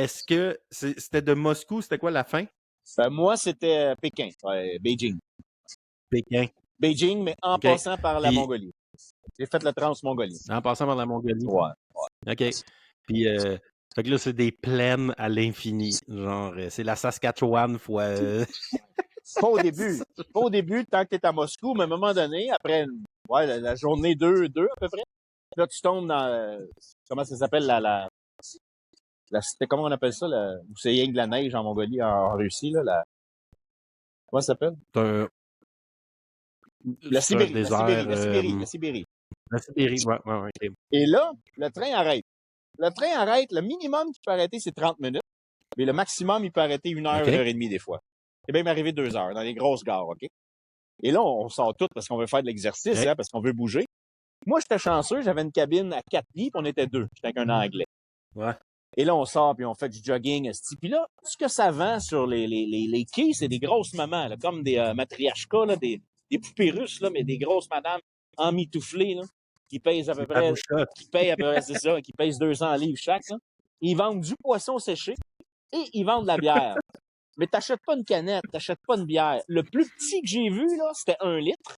est-ce que c'était de Moscou? C'était quoi la fin? Moi, c'était Pékin, Beijing. Pékin. Beijing, mais en OK. passant par la Puis, Mongolie. J'ai fait le Trans-Mongolie. en passant par la Mongolie. Ouais. OK. Puis, fait que là, c'est des plaines à l'infini. Genre, c'est la Saskatchewan fois... Pas au début. Pas au début, tant que tu es à Moscou, mais à un moment donné, après la journée 2 à peu près, là, tu tombes dans... comment ça s'appelle? Comment on appelle ça? Où c'est rien que de la neige en Mongolie, en Russie, là? Comment ça s'appelle? La Sibérie. La Sibérie. La Sibérie, ouais. Et là, le train arrête. Le minimum qu'il peut arrêter, c'est 30 minutes. Mais le maximum, il peut arrêter 1 heure, 1 heure et demie des fois. C'est même arrivé 2 heures dans les grosses gares, OK? Et là, on sort tout parce qu'on veut faire de l'exercice, parce qu'on veut bouger. Moi, j'étais chanceux, j'avais une cabine à 4 lits, puis on était 2. J'étais avec un Anglais. Ouais. Et là, on sort, puis on fait du jogging. Puis là, ce que ça vend sur les quais, c'est des grosses mamans, là, comme des matriarchkas, là, des poupées russes, là, mais des grosses madames emmitouflées, là, qui pèsent à peu près, c'est ça, qui pèsent 200 livres chaque. Là. Ils vendent du poisson séché et ils vendent de la bière. Mais t'achètes pas une canette, t'achètes pas une bière. Le plus petit que j'ai vu, là, c'était 1 litre.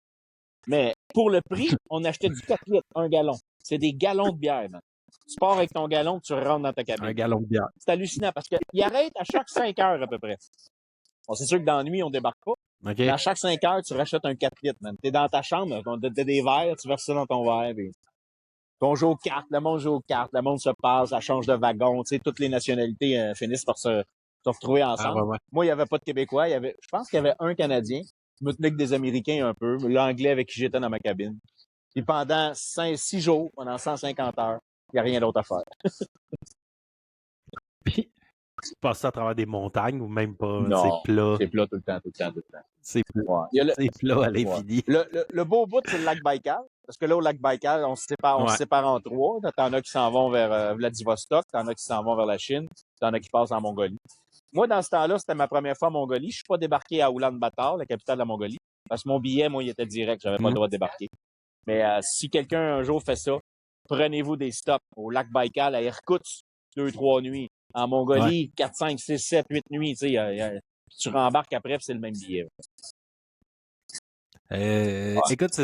Mais pour le prix, on achetait du 4 litres, 1 gallon. C'est des gallons de bière, man. Tu pars avec ton gallon, tu rentres dans ta cabine. 1 gallon de bière. C'est hallucinant parce qu'il arrête à chaque 5 heures à peu près. Bon, c'est sûr que dans la nuit, on débarque pas. Okay. Mais à chaque 5 heures, tu rachètes un 4 litres, man. T'es dans ta chambre, t'as des verres, tu verses ça dans ton verre. Puis on joue aux cartes, le monde joue aux cartes, le monde se passe, ça change de wagon. Tu sais, toutes les nationalités finissent par se retrouver ensemble. Ah, ouais. Moi, il n'y avait pas de Québécois. Je pense qu'il y avait un Canadien. Je me tenais avec des Américains un peu. L'Anglais avec qui j'étais dans ma cabine. Puis pendant 6 jours, pendant 150 heures, il n'y a rien d'autre à faire. Puis, tu passes ça à travers des montagnes ou même pas? Non, c'est plat. C'est plat tout le temps. C'est plat. Ouais. C'est plat à l'infini. Ouais. Le beau bout, c'est le lac Baïkal. Parce que là, au lac Baïkal, on se sépare en 3. T'en as qui s'en vont vers Vladivostok, t'en as qui s'en vont vers la Chine, t'en as qui passent en Mongolie. Moi, dans ce temps-là, c'était ma première fois en Mongolie. Je suis pas débarqué à Oulan-Bator, la capitale de la Mongolie, parce que mon billet, moi, il était direct. J'avais pas le droit de débarquer. Mais si quelqu'un un jour fait ça, prenez-vous des stops au lac Baïkal, à Irkoutsk, 2-3 nuits. En Mongolie, 4, 5, 6, 7, 8 nuits. Tu rembarques après, puis c'est le même billet. Écoute,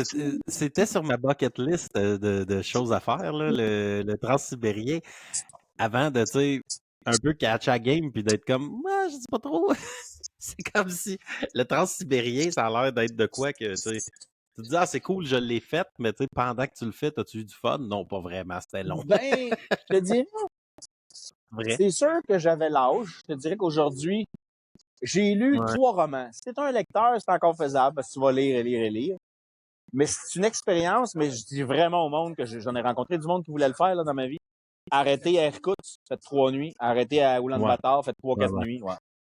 c'était sur ma bucket list de choses à faire, là, le transsibérien, avant de, tu sais, un peu catch à game puis d'être comme, moi, je dis pas trop. C'est comme si le transsibérien, ça a l'air d'être de quoi que, tu sais, tu te dis, ah, c'est cool, je l'ai fait, mais tu sais, pendant que tu le fais, as-tu eu du fun? Non, pas vraiment, c'était long. Ben, je te dis, Vrai. C'est sûr que j'avais l'âge. Je te dirais qu'aujourd'hui, j'ai lu 3 romans. Si t'es un lecteur, c'est encore faisable parce que tu vas lire. Mais c'est une expérience, mais je dis vraiment au monde que j'en ai rencontré du monde qui voulait le faire là, dans ma vie. Arrêtez à Irkoutsk, faites 3 nuits. Arrêtez à Oulan-Bator, faites 3-4 nuits. Ouais.